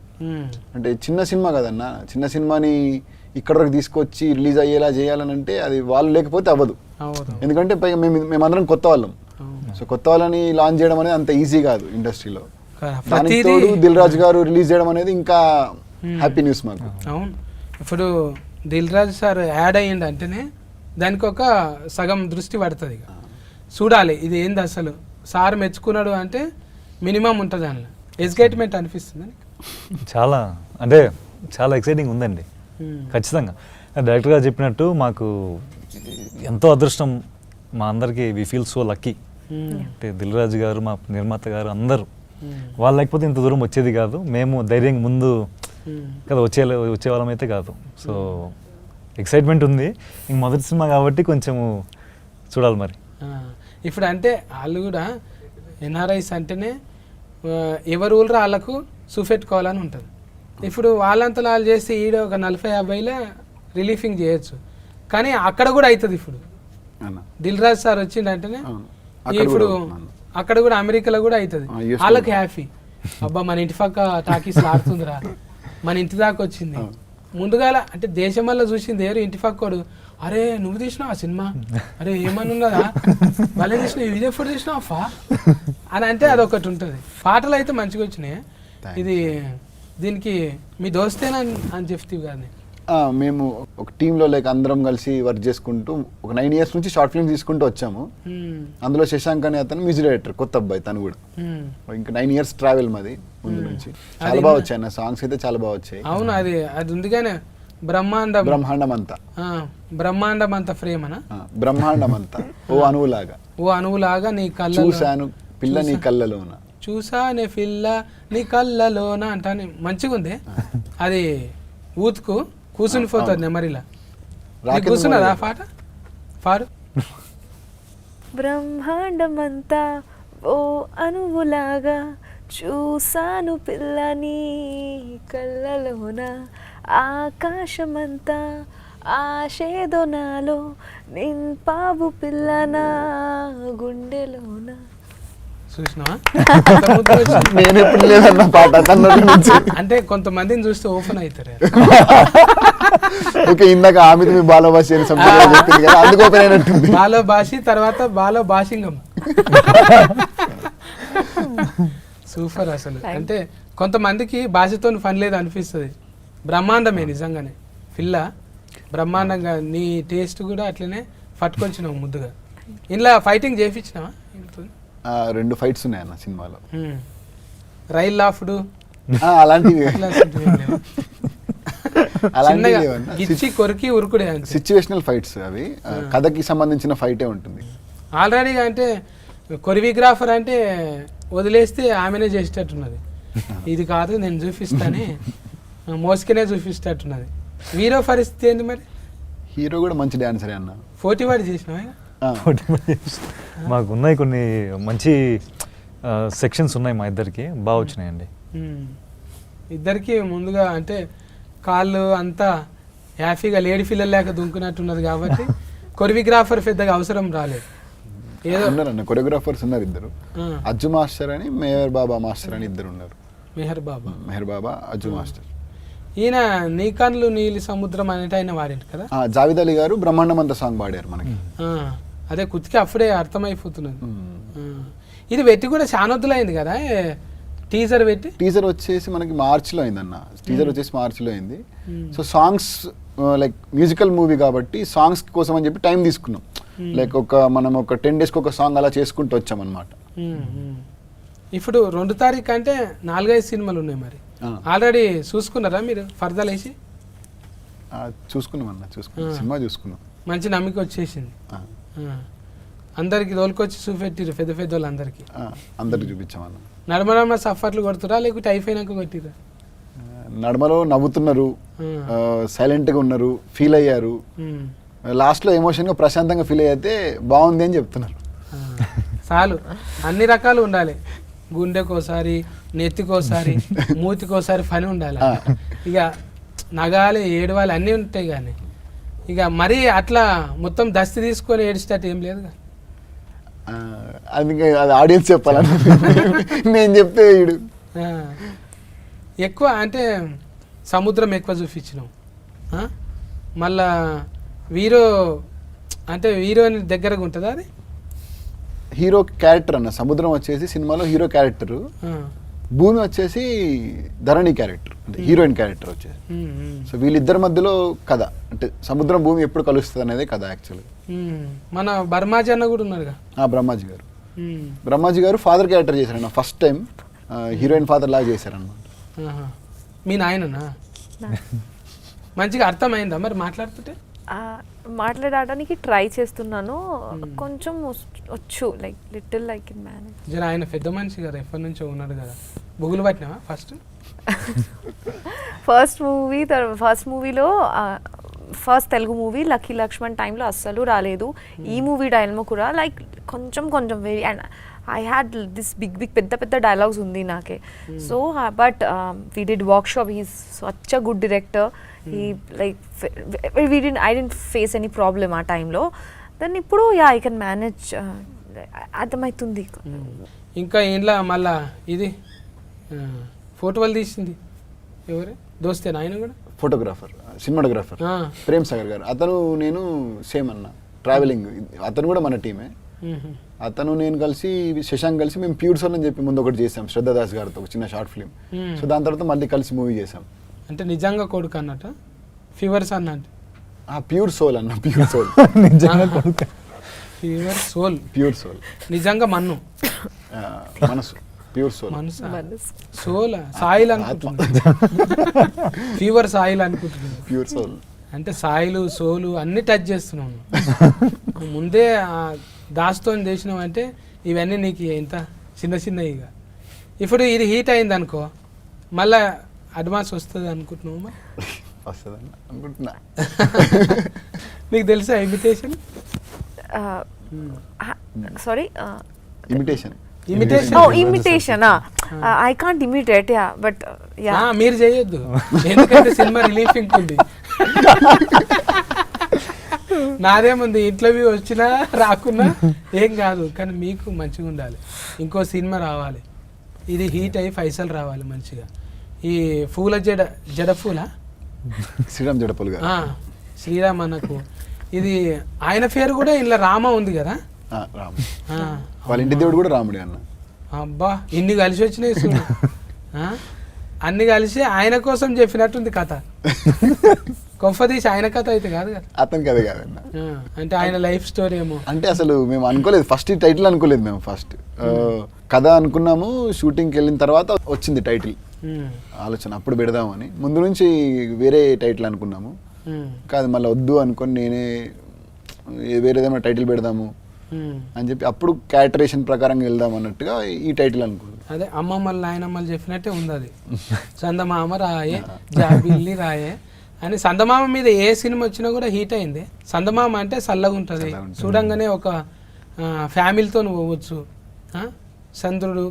అంటే చిన్న సినిమా కదన్న, చిన్న సినిమాని ఇక్కడ వరకు తీసుకొచ్చి రిలీజ్ అయ్యేలా చేయాలని అంటే అది వాళ్ళు లేకపోతే అవ్వదు. ఎందుకంటే పైగా మేమందరం కొత్త వాళ్ళం. సో కొత్త వాళ్ళని లాంచ్ చేయడం అనేది అంత ఈజీ కాదు ఇండస్ట్రీలో. దానికి తోడు దిల్ రాజు గారు రిలీజ్ చేయడం అనేది ఇంకా హ్యాపీ న్యూస్ మాకు. అవును, ఇప్పుడు దిల్ రాజు సార్ యాడ్ అయ్యింది అంటేనే దానికి ఒక సగం దృష్టి పడుతుంది. ఇక చూడాలి ఇది ఏంది అసలు, సార్ మెచ్చుకున్నాడు అంటే మినిమం ఉంటుంది దానిలో, ఎగ్జైట్మెంట్ అనిపిస్తుంది. చాలా అంటే చాలా ఎక్సైటింగ్ ఉందండి ఖచ్చితంగా. డైరెక్టర్ గారు చెప్పినట్టు మాకు ఎంతో అదృష్టం, మా అందరికీ వి ఫీల్ సో లక్కీ. అంటే దిల్ రాజు గారు, మా నిర్మాత గారు అందరూ, వాళ్ళు లేకపోతే ఇంత దూరం వచ్చేది కాదు. మేము ధైర్యంగా ముందు కదా వచ్చేవాళ్ళం అయితే కాదు. సో ఎక్సైట్మెంట్ ఉంది. ఇంక మొదటి సినిమా కాబట్టి కొంచెము చూడాలి మరి. ఇప్పుడు అంటే వాళ్ళు కూడా ఎన్ఆర్ఐస్ అంటేనే ఎవరు ఊళ్ళో వాళ్ళకు చూపెట్టుకోవాలని ఉంటుంది. ఇప్పుడు వాళ్ళంతా వాళ్ళు చేస్తే ఈడ ఒక 40-50లో రిలీఫింగ్ చేయొచ్చు, కానీ అక్కడ కూడా అవుతుంది. ఇప్పుడు దిల్ రాజు సార్ వచ్చిందంటేనే ఇప్పుడు అక్కడ కూడా అమెరికాలో కూడా అవుతుంది. వాళ్ళకి హ్యాపీ, అబ్బా మన ఇంటి పక్క టాకీస్ ఆడుతుందిరా, మన ఇంటి దాకా వచ్చింది. ముందుగాల అంటే దేశం వల్ల చూసింది ఏరు, ఇంటి పక్కోడు అరే నువ్వు తీసినావు ఆ సినిమా, అరే ఏమని ఉన్నదా వాళ్ళే తీసినావు, ఇది ఎప్పుడు తీసినావు అఫా అని అంటే అదొకటి ఉంటుంది. పాటలు అయితే మంచిగా వచ్చినాయి. ఇది దీనికి మీ దోస్తేనా అని చెప్తీవి కానీ మేము ఒక టీంలో లైక్ అందరం కలిసి వర్క్ చేసుకుంటూ ఒక 9 years నుంచి షార్ట్ ఫిల్మ్స్ తీసుకుంటూ వచ్చాము. అందులో శశాంక్ అనే అతను మ్యూజిక్ డైరెక్టర్, కొత్త అబ్బాయి తను కూడా. ఇంకా 9 years ట్రావెల్ మాది ముందు నుంచి. చాలా బాగా వచ్చాయి నా సాంగ్స్ అయితే, చాలా బాగా వచ్చాయి. అవును, అది ఉంది కానీ బ్రహ్మాండం అంతా ఫ్రేమ్ అనా, బ్రహ్మాండం అంతా ఓ అణువులాగా నీ కళ్ళ చూశాను పిల్ల నీ కళ్ళలోన, చూసానే పిల్ల నీ కళ్ళలోన అంటాను. మంచిగా ఉంది అది, ఊతుకు కూర్చుని పోతుంది నెమరిలా. కూర్చున్నదా పాట పాడు. బ్రహ్మాండమంతా ఓ అణువులాగా చూసాను పిల్లని కళ్ళలోన, ఆకాశమంతా ఆశేదో నాలో నింపావు పిల్లనా గుండెలోన. చూసినావా? నేను ఎప్పుడు లేదన్న పాట అంటే కొంతమందిని చూస్తే ఓపెన్ అవుతారు. ఓకే, ఇందాక ఆమె మీ బాలభాషి అని చెప్పింది కదా, అందుకు ఓపెన్ అయినట్టుంది. బాలభాషి తర్వాత బాలభాషింగం. సూపర్ అసలు. అంటే కొంతమందికి భాషతో పని లేదు అనిపిస్తుంది. బ్రహ్మాండమే నిజంగానే పిల్ల, బ్రహ్మాండంగా. నీ టేస్ట్ కూడా అట్లనే పట్టుకొచ్చినావు ముద్దుగా. ఇంట్లో ఫైటింగ్ చేయించినావా? 2 ఫైట్స్ ఉన్నాయన్న సినిమాలో. రైల్ లాఫ్డ్ అలాంటివి గిచ్చి కొరికి ఉరుకుడే సిచ్యువేషనల్ ఫైట్స్ అవి, కథకి సంబంధించిన ఫైటే ఉంటుంది. ఆల్రెడీగా అంటే కొరియోగ్రాఫర్ అంటే వదిలేస్తే ఆమెనే చేసేటట్టున్నది. ఇది కాదు నేను చూపిస్తానే, మోసుకునే చూపిస్తట్టున్నది. హీరో పరిస్థితి ఏంది మరి? హీరో కూడా మంచి డాన్సరే అన్న. 40 వాడి చేసినావా? మాకు ఉన్నాయి కొన్ని మంచి సెక్షన్స్ ఉన్నాయి, మా ఇద్దరికి బాగా వచ్చినాయండి. ఇద్దరికి ముందుగా అంటే కాళ్ళు అంతా హ్యాపీగా లేడీ పిల్లలు లేక దుంకున్నట్టున్నది కాబట్టి కొరియోగ్రాఫర్ పెద్దగా అవసరం రాలేదు. ఉన్నారన్న కొరియోగ్రాఫర్స్ ఉన్నారు ఇద్దరు, అజ్జు మాస్టర్ అని మెహర్ బాబా మాస్టర్ అని ఇద్దరు ఉన్నారు. మెహర్ బాబా అజ్జు మాస్టర్. ఈయన నీ కన్నులు నీలి సముద్రం అనేటి ఆయన వాడింటి కదా. జావేద్ అలీ గారు బ్రహ్మాండం అంత సాంగ్ పాడారు మనకి. అదే కుతికి అప్పుడే అర్థమైపోతున్నది. ఇది పెట్టి కూడా చాలా వద్దులైంది కదా టీజర్ పెట్టి. టీజర్ వచ్చేసి మనకి మార్చిలో అయిందన్న, టీజర్ వచ్చేసి మార్చిలో అయింది. So songs like musical movie కాబట్టి సాంగ్స్ కోసం అని చెప్పి టైం తీసుకున్నాం. లైక్ మనం ఒక 10 days ఒక సాంగ్ అలా చేసుకుంటూ వచ్చామన్నమాట. ఇప్పుడు 2 తారీఖు అంటే 4-5 సినిమాలు ఉన్నాయి మరి. ఆల్రెడీ చూసుకున్నారా మీరు ఫర్దర్ వేసి? చూసుకున్నాం అన్న, సినిమా చూసుకున్నాం. మంచి నమ్మిక వచ్చేసింది. అందరికి తోలుకొచ్చి చూపెట్టిరు పెద్ద పెద్ద వాళ్ళందరికీ. అందరికి చూపించామన్న. నడమ సఫర్లు కొడుతురా లేకపోతే అయిపోయినాక కొట్టిరా? నడమలో నవ్వుతున్నారు, సైలెంట్గా ఉన్నారు, ఫీల్ అయ్యారు. లాస్ట్లో ఎమోషన్గా ప్రశాంతంగా ఫీల్ అయితే బాగుంది అని చెప్తున్నారు. చాలు, అన్ని రకాలు ఉండాలి. గుండెకోసారి, నెత్తికోసారి, మూతికోసారి పని ఉండాలి. ఇక నగాలి, ఏడవాలి అన్నీ ఉంటాయి. కానీ ఇక మరీ అట్లా మొత్తం దస్తి తీసుకొని ఏడిచేటట్టు ఏం లేదు. అది ఆడియన్స్ చెప్పాలని నేను చెప్తే వీడు ఎక్కువ అంటే సముద్రం ఎక్కువ చూపించినాం. మళ్ళా హీరోని దగ్గరగా ఉంటుందా అది? హీరో క్యారెక్టర్ అన్న. సముద్రం వచ్చేసి సినిమాలో హీరో క్యారెక్టర్, భూమి వచ్చేసి ధరణి క్యారెక్టర్, అంటే హీరోయిన్ క్యారెక్టర్ వచ్చేసి. సో వీళ్ళిద్దరి మధ్యలో కథ, అంటే సముద్రం భూమి ఎప్పుడు కలుస్తుంది అనేది కథ యాక్చువల్గా. మన బ్రహ్మాజీ అన్న కూడా ఉన్నారుగా. బ్రహ్మాజీ గారు, బ్రహ్మాజీ గారు ఫాదర్ క్యారెక్టర్ చేశారన్న. ఫస్ట్ టైం హీరోయిన్ ఫాదర్ లాగా చేశారన్నమాట. మీ నాయననా? మంచిగా అర్థమైందా మరి మాట్లాడుతుంటే? మాట్లాడడానికి ట్రై చేస్తున్నాను, కొంచెం వచ్చు, like little like in manage. జర ఆయన పెద్ద మనిషి కదా, ఎప్పటి నుంచో ఉన్నాడు కదా. బుగులు పట్టినావా ఫస్ట్ మూవీలో ఫస్ట్ తెలుగు మూవీ లక్కీ లక్ష్మణ్ టైంలో అస్సలు రాలేదు. ఈ మూవీ టైంలో కూడా లైక్ కొంచెం very, and I had this big పెద్ద డైలాగ్స్ ఉంది నాకే. So but we did workshop, he's such a good director. he like I didn't face any problem ఆ టైంలో. దెన్ ఇప్పుడు ఐ కెన్ మేనేజ్, అర్థమవుతుంది. ఇంకా ఇంట్లో మళ్ళా ఇది ఫోటోలు తీసింది ఎవరు? దోస్తేనా ఆయన కూడా? ఫోటోగ్రాఫర్, సినిమాటోగ్రాఫర్ ప్రేమ్ సాగర్ గారు. అతను నేను సేమ్ అన్న, ట్రావెలింగ్. అతను కూడా మన టీమే. అతను నేను కలిసి, శశాంక్ కలిసి మేము ప్యూర్ సోల్ అని చెప్పి ముందు ఒకటి చేసాం శ్రద్ధాదాస్ గారితో, ఒక చిన్న షార్ట్ ఫిల్మ్. సో దాని తర్వాత మళ్ళీ కలిసి మూవీ చేసాం. అంటే నిజంగా కొడుకు అన్నట్టు, ఫీవర్స్ అన్నట్టు. ప్యూర్ సోల్ అన్న, ప్యూర్ సోల్. నిజంగా కొడుకు, ప్యూర్ సోల్. నిజంగా మనసు, ప్యూర్ సోల్. సోల్ సాయిల్ అనుకుంటున్నా, ఫీవర్ సాయిల్ అనుకుంటున్నా. ప్యూర్ సోల్ అంటే సాయిలు సోలు అన్ని టచ్ చేస్తున్నాను. ముందే దాస్తో చేసినావు అంటే ఇవన్నీ నీకు ఇంత చిన్నవి. ఇక ఇప్పుడు ఇది హీట్ అయింది అనుకో, మళ్ళా అడ్వాన్స్ వస్తుంది అనుకుంటున్నావు? వస్తుందని అనుకుంటున్నా. నీకు తెలుసా imitation? Sorry, imitation. I can't imitate, but మీరు చేయొద్దు, ఎందుకంటే సినిమా రిలీఫింగ్ ఉంది. నాదేముంది, ఇంటర్వ్యూ వచ్చినా రాకున్నా ఏం కాదు, కానీ మీకు మంచిగా ఉండాలి. ఇంకో సినిమా రావాలి, ఇది హీట్ అయ్యి పైసలు రావాలి మంచిగా. ఈ పూల జడ పూల శ్రీరామ్ జడపూల్ గారు, శ్రీరామ్ అన్నకు ఇది ఆయన పేరు కూడా ఇలా రామ ఉంది కదా. వాళ్ళ ఇంటి దేవుడు కూడా రాముడే అన్న. అబ్బా, ఇన్ని కలిసి వచ్చినాయి చూడు. అన్ని కలిసి ఆయన కోసం చెప్పినట్టుంది కథ. కొఫదీసి ఆయన కథ అయితే కాదు కదా, అతని కథ కాదన్న. అంటే ఆయన లైఫ్ స్టోరీ ఏమో. అంటే అసలు మేము అనుకోలేదు, ఫస్ట్ ఈ టైటిల్ అనుకోలేదు మేము. ఫస్ట్ కథ అనుకున్నాము, షూటింగ్కి వెళ్ళిన తర్వాత వచ్చింది టైటిల్ ఆలోచన, అప్పుడు పెడదామని. ముందు నుంచి వేరే టైటిల్ అనుకున్నాము, కాదు మళ్ళీ వద్దు అనుకొని నేనే వేరేదేమైనా టైటిల్ పెడదాము అని చెప్పి అప్పుడు క్యారెక్టరేషన్ ప్రకారం వెళ్దాం అన్నట్టుగా ఈ టైటిల్ అనుకున్నాం. అదే అమ్మమ్మలు నాయనమ్మలు చెప్పినట్టే ఉంది అది. చందమామ రాయే, జాబిల్లి రాయే అని. చందమామ మీద ఏ సినిమా వచ్చినా కూడా హీట్ అయింది. చందమామ అంటే చల్లగా ఉంటుంది, చూడంగానే ఒక ఫ్యామిలీతో పోవచ్చు. చంద్రుడు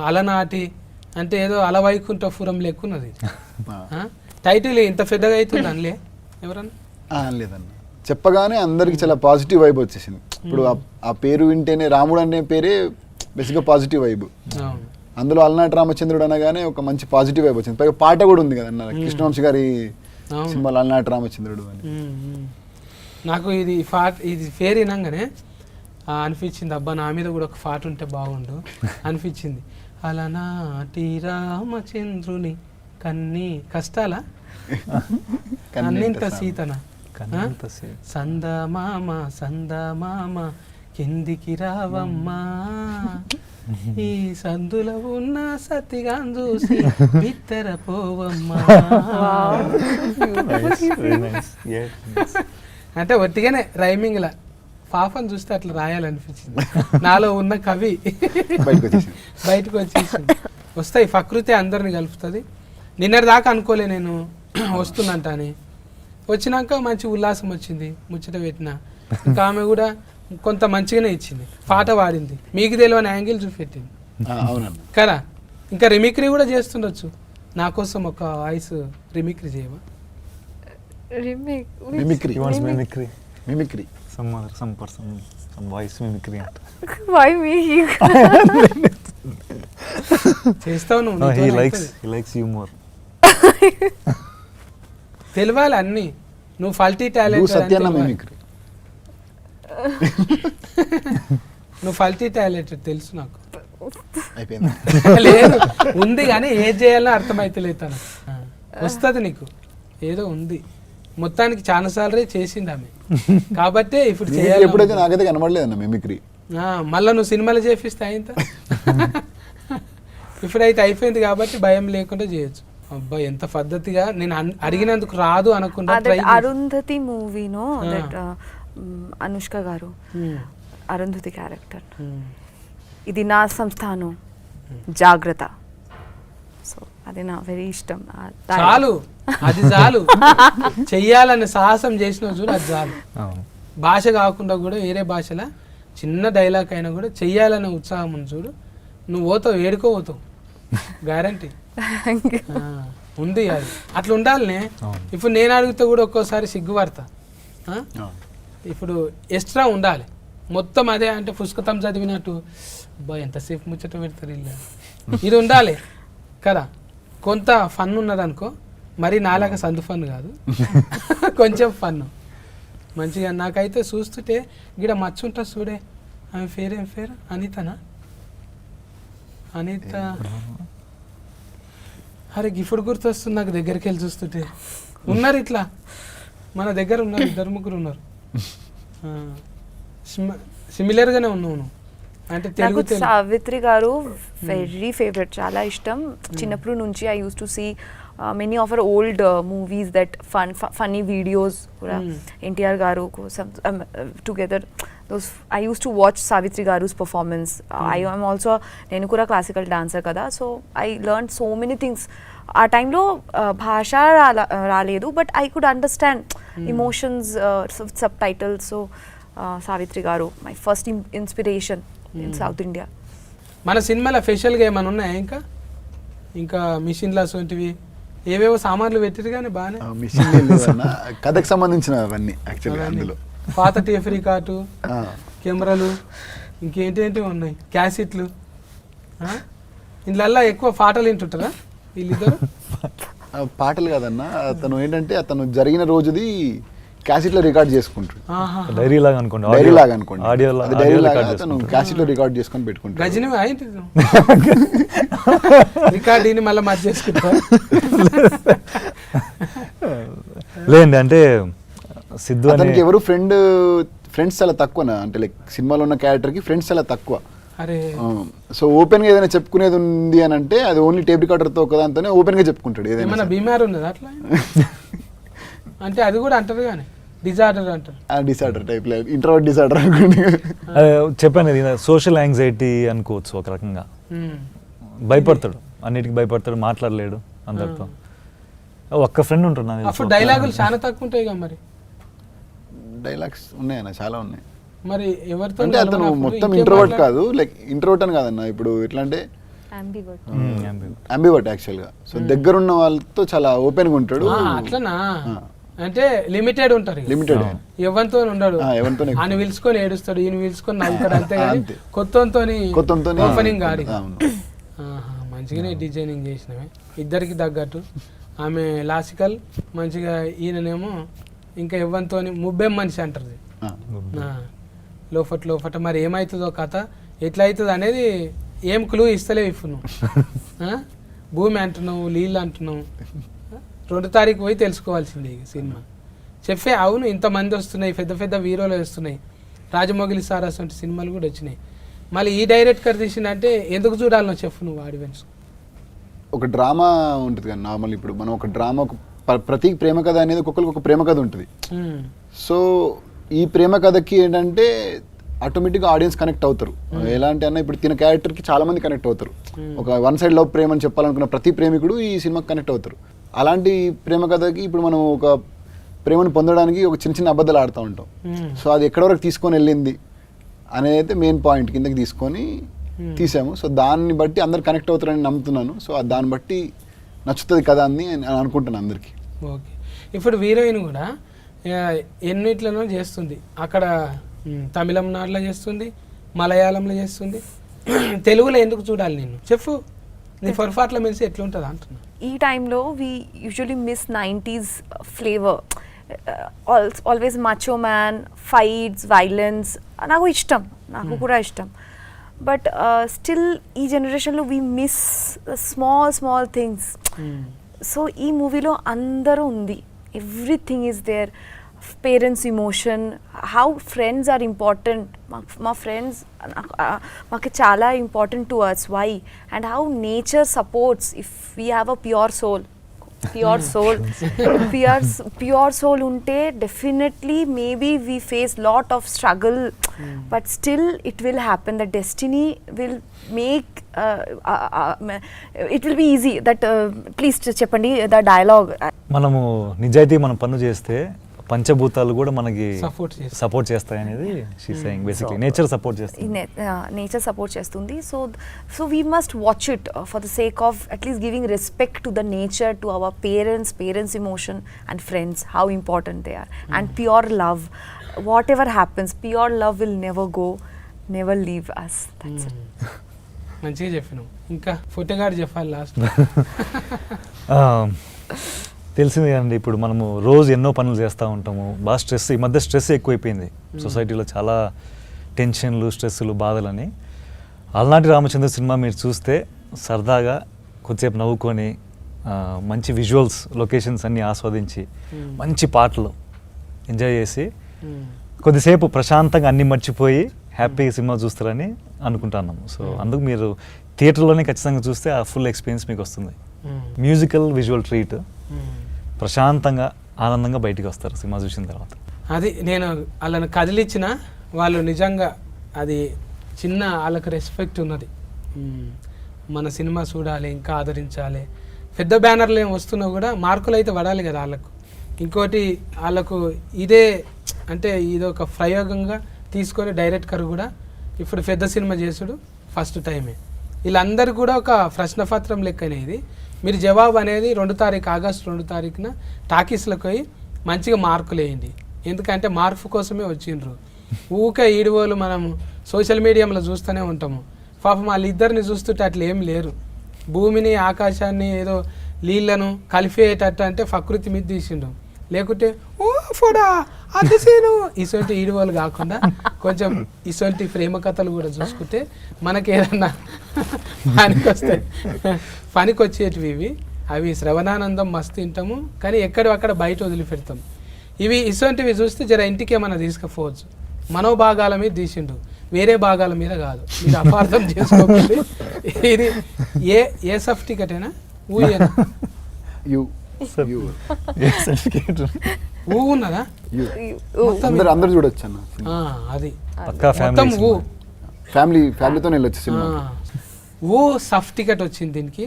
అలనాటి అంటే ఏదో అలవైకుంఠపురం లెక్కున్నది. టైటిల్ ఇంత పెద్దగా అవుతుంది అనలే ఎవరన్నా? లేదన్న, చెప్పగానే అందరికి చాలా పాజిటివ్ వైబ్ వచ్చేసింది. ఇప్పుడు ఆ పేరు వింటేనే, రాముడు అనే పేరే బేసిక్గా పాజిటివ్ వైబ్. అందులో అలనాటి రామచంద్రుడు అనగానే ఒక మంచి పాజిటివ్ వైబ్ వచ్చింది. పైగా పాట కూడా ఉంది కదన్న, కృష్ణవంశీ గారి సినిమాలో అలనాటి రామచంద్రుడు అని. నాకు ఇది పేరు వినంగానే అనిపించింది, అబ్బా నా మీద కూడా ఒక పాట ఉంటే బాగుండు అనిపించింది. అలనాటి రామచంద్రుని కన్నీ కష్టాల అన్నింత సీతన, సందమామ కిందికి రావమ్మా ఈ సందులో ఉన్న సతిగా చూసి బిత్తర పోవమ్మా. అంటే ఒట్టిగానే రైమింగ్ లా పాపని చూస్తే అట్లా రాయాలనిపించింది, నాలో ఉన్న కవి బయటకు వచ్చేసింది. వస్తాయి, ప్రకృతి అందరిని కలుపుతుంది. నిన్నటి దాకా అనుకోలే నేను వస్తున్నంట అని, వచ్చినాక మంచి ఉల్లాసం వచ్చింది, ముచ్చట పెట్టిన. ఇంకా ఆమె కూడా కొంత మంచిగానే ఇచ్చింది, పాట పాడింది, మీకు తెలియని యాంగిల్ చూపెట్టింది కదా. ఇంకా రిమిక్రీ కూడా చేస్తుండొచ్చు, నా కోసం ఒక వాయిస్ రిమిక్రీ చేయవా? Mimicry some person, some voice mimicry అంట. Why me? చేస్తావు నువ్వు, No, he నీతోనే likes అవుతుంది. you more. తెలియాలి అన్ని, నువ్వు ఫల్టీ టాలెంట్, సత్యాన్న మిమిక్రీ. నువ్వు ఫల్టీ టాలెంట్ తెలుసు నాకు. అయిపోయింది. లేదు ఉంది కానీ ఏది చేయాలో అర్థమైతలేదు తను. వస్తుంది నీకు, ఏదో ఉంది మొత్తానికి. చాలా సార్లు చేసింది ఆమె, కాబట్టి ఇప్పుడు చేయాలి. ఎప్పుడైతే నాకైతే కనబడలేదన్న మిమిక్రీ. మళ్ళీ నువ్వు సినిమాలు చేపిస్తే అయింత. ఇప్పుడైతే అయిపోయింది కాబట్టి భయం లేకుండా చేయొచ్చు. అబ్బా ఎంత పద్ధతిగా, నేను అడిగినందుకు రాదు అనకుండా. అరుంధతి మూవీనో దట్ అనుష్క గారు అరుంధతి క్యారెక్టర్, ఇది నా సంస్థానం జాగ్రత్త. సో అది నా వెరీ ఇష్టం. చాలు, అది చాలు. చెయ్యాలనే సాహసం చేసినావు చూడు, అది చాలు. భాష కాకుండా కూడా వేరే భాషల చిన్న డైలాగ్ అయినా కూడా చెయ్యాలనే ఉత్సాహం ఉంది చూడు, నువ్వు పోతావు, ఏడుకోపోతావు గ్యారంటీ ఉంది. అది అట్లా ఉండాలనే. ఇప్పుడు నేను అడిగితే కూడా ఒక్కోసారి సిగ్గుపడతా. ఇప్పుడు ఎక్స్ట్రా ఉండాలి, మొత్తం అదే అంటే పుస్తకం చదివినట్టు అబ్బా ఎంతసేపు ముచ్చట పెడతారు ఇల్లు, ఇది ఉండాలి కదా. కొంత ఫన్ ఉన్నదనుకో, మరి నాలాగా సందు ఫన్ కాదు, కొంచెం ఫన్ మంచిగా. నాకైతే చూస్తుంటే గిడ మచ్చు ఉంటుంది చూడే, ఆమె పేరు ఏం పేరు, అనితనా? అనిత. అరే గిఫ్ట్ గుర్తొస్తుంది నాకు, దగ్గరికి వెళ్ళి చూస్తుంటే. ఉన్నారు ఇట్లా మన దగ్గర ఉన్నారు, 2-3 ఉన్నారు. సిమిలర్గానే ఉన్నావు నువ్వు. అంటే తెలుగు సావిత్రి గారు వెరీ ఫేవరెట్, చాలా ఇష్టం చిన్నప్పుడు నుంచి. I use to see many of our old movies that funny videos కూడా NTR garu together. I used to watch Savitri Garu's performance. I am also, నేను కూడా క్లాసికల్ డాన్సర్ కదా, so I learn so many things. ఆ టైంలో భాష రాలేదు, but I could understand emotions, subtitles. So Savitri గారు my first inspiration in South India. మన సినిమాలో స్పెషల్గా ఏమైనా ఉన్నాయా? ఇంకా మిషన్లు అటువంటివి ఏవేవో సామాన్లు పెట్టిరు కానీ బాగానే. కథకు సంబంధించిన అవన్నీ యాక్చువల్గా అందులో పాత టేప్ రికార్డు, కెమెరాలు, ఇంకేంటి ఉన్నాయి, క్యాసెట్లు. ఇందులో ఎక్కువ పాటలు వింటుంటారా వీళ్ళిద్దరు? పాటలు కాదన్న, అతను ఏంటంటే అతను జరిగిన రోజుది క్యాసెట్ లో రికార్డ్ చేసుకుంటాడు. డైరీ లాగా అనుకోండి, డైరీ లాగా అతను క్యాసెట్ లో రికార్డ్ చేసుకొని పెట్టుకుంటాడు. గజని ఏంటి రికార్డ్ మళ్ళీ మధ్య చేసుకుంటా? లేదండి, అంటే సిద్ధు అతనికి ఎవరు ఫ్రెండ్స్ చాలా తక్కువ, అంటే లైక్ సినిమాలో ఉన్న క్యారెక్టర్ కి ఫ్రెండ్స్ చాలా తక్కువ. సో ఓపెన్ గా ఏదైనా చెప్పుకునేది ఉంది అని అంటే అది ఓన్లీ టేప్ రికార్డర్ తో ఒకదాంతోనే ఓపెన్ గా చెప్పుకుంటాడు. ఏదైనా బీమార్ ఉన్నది అట్లా అంటే అది కూడా అంటారు కానీ డిజార్డర్ అంటారు. డిసార్డర్ టైప్, ఇంట్రోవర్ట్ డిసార్డర్ అనుకోండి. చెప్పాను, సోషల్ యాంగ్జైటీ అనుకోవచ్చు ఒక రకంగా. భయపడతాడు, అన్నిటికీ భయపడతాడు, మాట్లాడలేడు అందరితో. ఒక్క ఫ్రెండ్ ఉంటాడు నాకు. డైలాగులు చాలా తక్కువ ఉంటాయి కదా మరి? డైలాగ్స్ ఉన్నాయన్న, చాలా ఉన్నాయి. మరి ఎవరితో అంటే అతను మొత్తం ఇంట్రోవర్ట్ కాదు, లైక్ ఇంట్రోవర్ట్ అని కాదన్న. ఇప్పుడు ఎట్లా అంటే అంబివర్ట్ యాక్చువల్ గా. సో దగ్గరున్న వాళ్ళతో చాలా ఓపెన్ గా ఉంటాడు. అట్లనా? అంటే లిమిటెడ్ ఉంటారు, లిమిటెడ్, ఎవరితో ఉండడు. ఆయన పిలుచుకొని ఏడుస్తాడు, ఈయన పిలుచుకొని నవ్వుతాడు, అంతే. కొత్తతో ఓపెనింగ్ గాడి. మంచిగానే డిజైనింగ్ చేసినవి ఇద్దరికి తగ్గట్టు. ఆమె లాసికల్ మంచిగా, ఈయననేమో ఇంకా ఎవరితో ముబ్బెం మనిషి అంటారు, లోఫట. మరి ఏమవుతుందో కథ, ఎట్లా అవుతుంది అనేది ఏం క్లూ ఇస్తలేవు. ఇప్పుడు నువ్వు భూమి అంటున్నావు, నీళ్ళు అంటున్నావు, 2 తారీఖు పోయి తెలుసుకోవాల్సిందే సినిమా. చెప్పే అవును ఇంతమంది వస్తున్నాయి, పెద్ద పెద్ద హీరోలు వస్తున్నాయి, రాజమౌళి సార్ అటువంటి సినిమాలు కూడా వచ్చినాయి. మళ్ళీ ఈ డైరెక్టర్ తీసిందంటే ఎందుకు చూడాలనో చెప్పు నువ్వు ఆడియన్స్. ఒక డ్రామా ఉంటుంది కదా నార్మల్. ఇప్పుడు మనం ఒక డ్రామా ప్రతి ప్రేమ కథ అనేది ఒక్కొక్కరికి ఒక ప్రేమ కథ ఉంటుంది. సో ఈ ప్రేమ కథకి ఏంటంటే ఆటోమేటిక్గా ఆడియన్స్ కనెక్ట్ అవుతారు. ఎలా అంటే అన్న ఇప్పుడు తిన క్యారెక్టర్కి చాలా మంది కనెక్ట్ అవుతారు. ఒక వన్ సైడ్ లవ్ ప్రేమ అని చెప్పాలనుకున్న ప్రతి ప్రేమికుడు ఈ సినిమాకి కనెక్ట్ అవుతారు. అలాంటి ప్రేమ కథకి ఇప్పుడు మనం ఒక ప్రేమను పొందడానికి ఒక చిన్న చిన్న అబద్ధాలు ఆడుతూ ఉంటాం. సో అది ఎక్కడి వరకు తీసుకొని వెళ్ళింది అనేది అయితే మెయిన్ పాయింట్ కిందకి తీసుకొని తీసాము. సో దాన్ని బట్టి అందరు కనెక్ట్ అవుతారని నమ్ముతున్నాను. సో దాన్ని బట్టి నచ్చుతుంది కదా అని అనుకుంటున్నాను అందరికీ. ఓకే, ఇప్పుడు హీరోయిన్ కూడా ఎన్నిట్లలో చేస్తుంది. అక్కడ తమిళనాడులో చేస్తుంది, మలయాళంలో చేస్తుంది, తెలుగులో ఎందుకు చూడాలి నేను చెప్పు. నీ పొరపాట్ల మెలిసి ఎట్లుంటుంది అంటున్నా. ఈ టైంలో we usually miss 90s flavour. Always macho man, fights, violence నాకు ఇష్టం, నాకు కూడా ఇష్టం. బట్ స్టిల్ ఈ జనరేషన్లో we miss small things. So ఈ మూవీలో అందరూ ఉంది, everything is there. Parents emotion, how friends are important. మా ఫ్రెండ్స్ మాకు చాలా important to us. Why and how nature supports if we have a pure soul. Pure soul ఉంటే definitely maybe we face lot of struggle, but still it will happen. The destiny will make it will be easy. That please చెప్పండి the dialogue. మనము నిజాయితీ మనం పన్ను చేస్తే పంచభూతాలు కూడా మనకి సపోర్ట్ చేస్తాయి అనేది she saying. Basically nature support చేస్తుంది, నేచర్ సపోర్ట్ చేస్తుంది. So we must watch it for the sake of at least giving respect to the nature, to our parents emotion and friends, how important they are. And pure love, whatever happens, pure love will never go, never leave us. That's it. మంచిగా చెప్పినావు. ఇంకా ఫోటోగాడు చెప్పాలి last. తెలిసింది కదండి, ఇప్పుడు మనము రోజు ఎన్నో పనులు చేస్తూ ఉంటాము. బాగా స్ట్రెస్, ఈ మధ్య స్ట్రెస్ ఎక్కువైపోయింది సొసైటీలో. చాలా టెన్షన్లు, స్ట్రెస్సులు, బాధలని. అలనాటి రామచంద్ర సినిమా మీరు చూస్తే సరదాగా కొద్దిసేపు నవ్వుకొని మంచి విజువల్స్, లొకేషన్స్ అన్నీ ఆస్వాదించి మంచి పాటలు ఎంజాయ్ చేసి కొద్దిసేపు ప్రశాంతంగా అన్నీ మర్చిపోయి హ్యాపీగా సినిమా చూస్తారని అనుకుంటున్నాము. సో అందుకు మీరు థియేటర్లోనే ఖచ్చితంగా చూస్తే ఆ ఫుల్ ఎక్స్పీరియన్స్ మీకు వస్తుంది. మ్యూజికల్ విజువల్ ట్రీట్, ప్రశాంతంగా ఆనందంగా బయటికి వస్తారు సినిమా చూసిన తర్వాత. అది నేను వాళ్ళని కదిలిచ్చిన వాళ్ళు నిజంగా అది చిన్న వాళ్ళకి రెస్పెక్ట్ ఉన్నది. మన సినిమా చూడాలి, ఇంకా ఆదరించాలి. పెద్ద బ్యానర్లు ఏం వస్తున్నా కూడా మార్కులు అయితే పడాలి కదా వాళ్ళకు. ఇంకోటి వాళ్ళకు ఇదే అంటే ఇదొక ప్రయోగంగా తీసుకొని డైరెక్టర్ కూడా ఇప్పుడు పెద్ద సినిమా చేసుడు ఫస్ట్ టైమే. వీళ్ళందరూ కూడా ఒక ప్రశ్నపత్రం లెక్కనే ఇది. మీరు జవాబు అనేది 2 తారీఖు ఆగస్టు 2 తారీఖున టాకీస్లకు పోయి మంచిగా మార్కులు వేయండి. ఎందుకంటే మార్పు కోసమే వచ్చిండ్రు. ఊకే ఈడివోలు మనం సోషల్ మీడియాలో చూస్తూనే ఉంటాము. పాపం వాళ్ళిద్దరిని చూస్తుంటే అట్లా ఏం లేరు. భూమిని, ఆకాశాన్ని, ఏదో నీళ్లను కలిపేటట్టు అంటే ప్రకృతి మీద తీసిండు. లేకుంటే ఓ ఫోడా అతిశీను ఇసొంటి ఈడివోలు కాకుండా కొంచెం ఇసొంటి ప్రేమ కథలు కూడా చూసుకుంటే మనకి ఏదన్నా పనికి వచ్చేటివి ఇవి. అవి శ్రవణానందం మస్తు తింటాము, కానీ ఎక్కడక్కడ బయట వదిలిపెడతాం. ఇవి ఇసొంటివి చూస్తే జర ఇంటికి ఏమన్నా తీసుకుపోవచ్చు. మనోభాగాల మీద తీసిండు, వేరే భాగాల మీద కాదు. మీరు అపార్థం చేసుకోకండి. ఇది ఏ సర్టిఫికెటేనా ఊయేనా? ఊ ఉన్నదా? అందరూ చూడొచ్చు అన్న. అది మొత్తం ఊ ఫ్యామిలీతో వెళ్ళొచ్చు సినిమా. ఊ సర్టిఫికెట్ వచ్చింది దీనికి.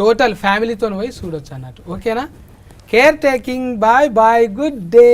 టోటల్ ఫ్యామిలీతో పోయి చూడొచ్చు అన్నట్టు. ఓకేనా? Care taking. Bye bye, good day.